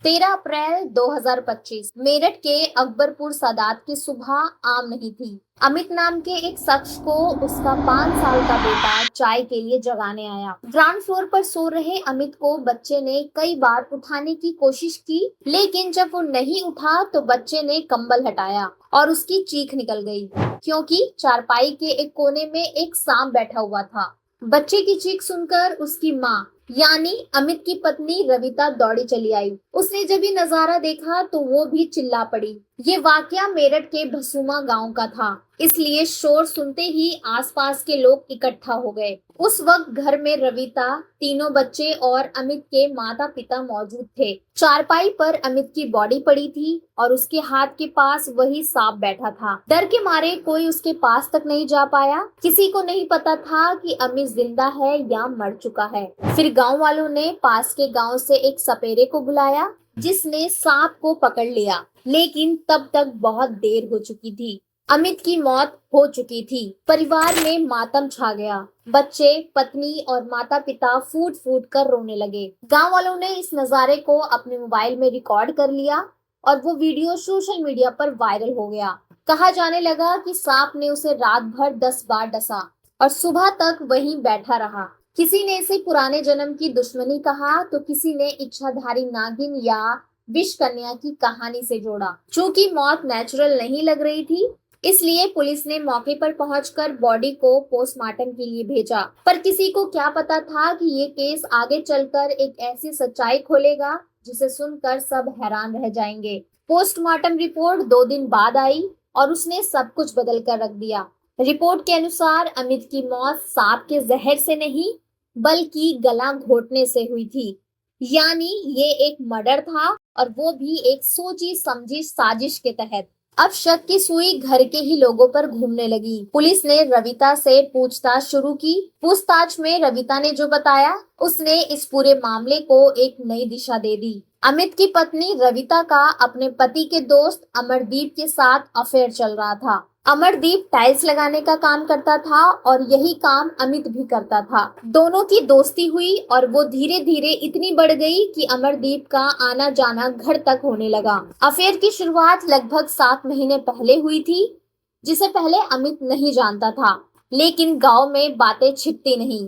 13 अप्रैल 2025 मेरठ के अकबरपुर सादात की सुबह आम नहीं थी। अमित नाम के एक शख्स को उसका 5 साल का बेटा चाय के लिए जगाने आया। ग्राउंड फ्लोर पर सो रहे अमित को बच्चे ने कई बार उठाने की कोशिश की, लेकिन जब वो नहीं उठा तो बच्चे ने कंबल हटाया और उसकी चीख निकल गई, क्योंकि चारपाई के एक कोने में एक सांप बैठा हुआ था। बच्चे की चीख सुनकर उसकी माँ यानी अमित की पत्नी रविता दौड़ी चली आई। उसने जब ये नजारा देखा तो वो भी चिल्ला पड़ी। ये वाकया मेरठ के भसूमा गांव का था, इसलिए शोर सुनते ही आसपास के लोग इकट्ठा हो गए। उस वक्त घर में रविता, तीनों बच्चे और अमित के माता पिता मौजूद थे। चारपाई पर अमित की बॉडी पड़ी थी और उसके हाथ के पास वही सांप बैठा था। डर के मारे कोई उसके पास तक नहीं जा पाया। किसी को नहीं पता था कि अमित जिंदा है या मर चुका है। फिर गांव वालों ने पास के गांव से एक सपेरे को बुलाया, जिसने सांप को पकड़ लिया, लेकिन तब तक बहुत देर हो चुकी थी। अमित की मौत हो चुकी थी। परिवार में मातम छा गया। बच्चे, पत्नी और माता पिता फूट फूट कर रोने लगे। गांव वालों ने इस नजारे को अपने मोबाइल में रिकॉर्ड कर लिया और वो वीडियो सोशल मीडिया पर वायरल हो गया। कहा जाने लगा कि सांप ने उसे रात भर 10 बार डसा और सुबह तक वहीं बैठा रहा। किसी ने इसे पुराने जन्म की दुश्मनी कहा तो किसी ने इच्छाधारी नागिन या विष कन्या की कहानी से जोड़ा। चूंकि मौत नेचुरल नहीं लग रही थी, इसलिए पुलिस ने मौके पर पहुंचकर बॉडी को पोस्टमार्टम के लिए भेजा। पर किसी को क्या पता था कि ये केस आगे चलकर एक ऐसी सच्चाई खोलेगा जिसे सुनकर सब हैरान रह जाएंगे। पोस्टमार्टम रिपोर्ट 2 दिन बाद आई और उसने सब कुछ बदल कर रख दिया। रिपोर्ट के अनुसार अमित की मौत सांप के जहर से नहीं, बल्कि गला घोटने से हुई थी। यानी ये एक मर्डर था, और वो भी एक सोची समझी साजिश के तहत। अब शक की सुई घर के ही लोगों पर घूमने लगी। पुलिस ने रविता से पूछताछ शुरू की। पूछताछ में रविता ने जो बताया, उसने इस पूरे मामले को एक नई दिशा दे दी। अमित की पत्नी रविता का अपने पति के दोस्त अमरदीप के साथ अफेयर चल रहा था। अमरदीप टाइल्स लगाने का काम करता था और यही काम अमित भी करता था। दोनों की दोस्ती हुई और वो धीरे धीरे इतनी बढ़ गई कि अमरदीप का आना जाना घर तक होने लगा। अफेयर की शुरुआत लगभग 7 महीने पहले हुई थी, जिसे पहले अमित नहीं जानता था। लेकिन गांव में बातें छिपती नहीं।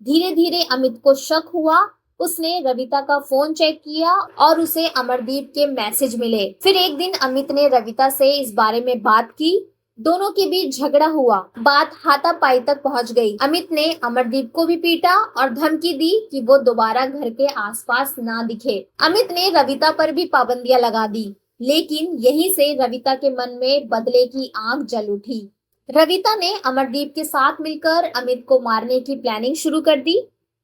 धीरे धीरे अमित को शक हुआ। उसने रविता का फोन चेक किया और उसे अमरदीप के मैसेज मिले। फिर एक दिन अमित ने रविता से इस बारे में बात की। दोनों के बीच झगड़ा हुआ। बात हाथापाई तक पहुंच गई। अमित ने अमरदीप को भी पीटा और धमकी दी कि वो दोबारा घर के आसपास ना दिखे। अमित ने रविता पर भी पाबंदियां लगा दी, लेकिन यहीं से रविता के मन में बदले की आग जल उठी। रविता ने अमरदीप के साथ मिलकर अमित को मारने की प्लानिंग शुरू कर दी।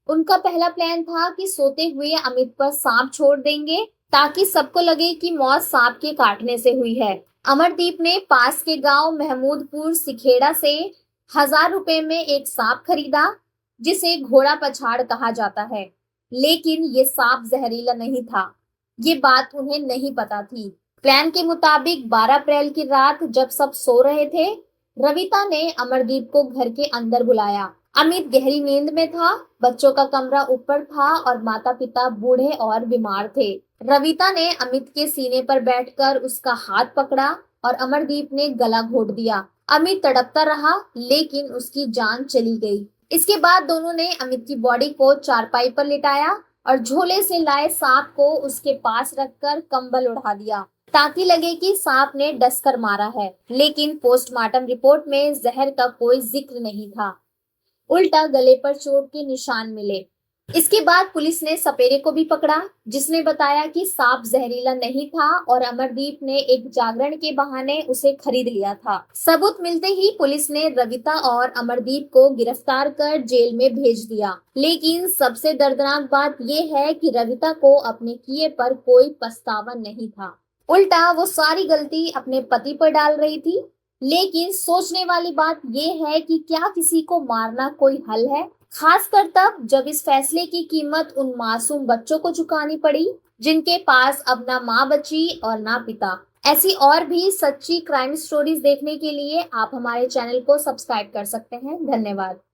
उनका पहला प्लान था कि सोते हुए अमित पर सांप छोड़ देंगे, ताकि सबको लगे कि मौत सांप के काटने से हुई है। अमरदीप ने पास के गांव महमूदपुर सिखेड़ा से 1000 रुपए में एक सांप खरीदा, जिसे घोड़ा पछाड़ कहा जाता है। लेकिन ये सांप जहरीला नहीं था। ये बात उन्हें नहीं पता थी। प्लान के मुताबिक 12 अप्रैल की रात जब सब सो रहे थे, रविता ने अमरदीप को घर के अंदर बुलाया। अमित गहरी नींद में था। बच्चों का कमरा ऊपर था और माता पिता बूढ़े और बीमार थे। रविता ने अमित के सीने पर बैठकर उसका हाथ पकड़ा और अमरदीप ने गला घोट दिया। अमित तड़पता रहा, लेकिन उसकी जान चली गई। इसके बाद दोनों ने अमित की बॉडी को चारपाई पर लिटाया और झोले से लाए सांप को उसके पास रखकर कंबल उड़ा दिया, ताकि लगे कि सांप ने डसकर मारा है। लेकिन पोस्टमार्टम रिपोर्ट में जहर का कोई जिक्र नहीं था, उल्टा गले पर चोट के निशान मिले। इसके बाद पुलिस ने सपेरे को भी पकड़ा, जिसने बताया कि सांप जहरीला नहीं था और अमरदीप ने एक जागरण के बहाने उसे खरीद लिया था। सबूत मिलते ही पुलिस ने रविता और अमरदीप को गिरफ्तार कर जेल में भेज दिया। लेकिन सबसे दर्दनाक बात यह है कि रविता को अपने किए पर कोई पछतावा नहीं था। उल्टा वो सारी गलती अपने पति पर डाल रही थी। लेकिन सोचने वाली बात यह है कि क्या किसी को मारना कोई हल है, खासकर तब जब इस फैसले की कीमत उन मासूम बच्चों को चुकानी पड़ी, जिनके पास अब ना माँ बची और ना पिता। ऐसी और भी सच्ची क्राइम स्टोरीज देखने के लिए आप हमारे चैनल को सब्सक्राइब कर सकते हैं। धन्यवाद।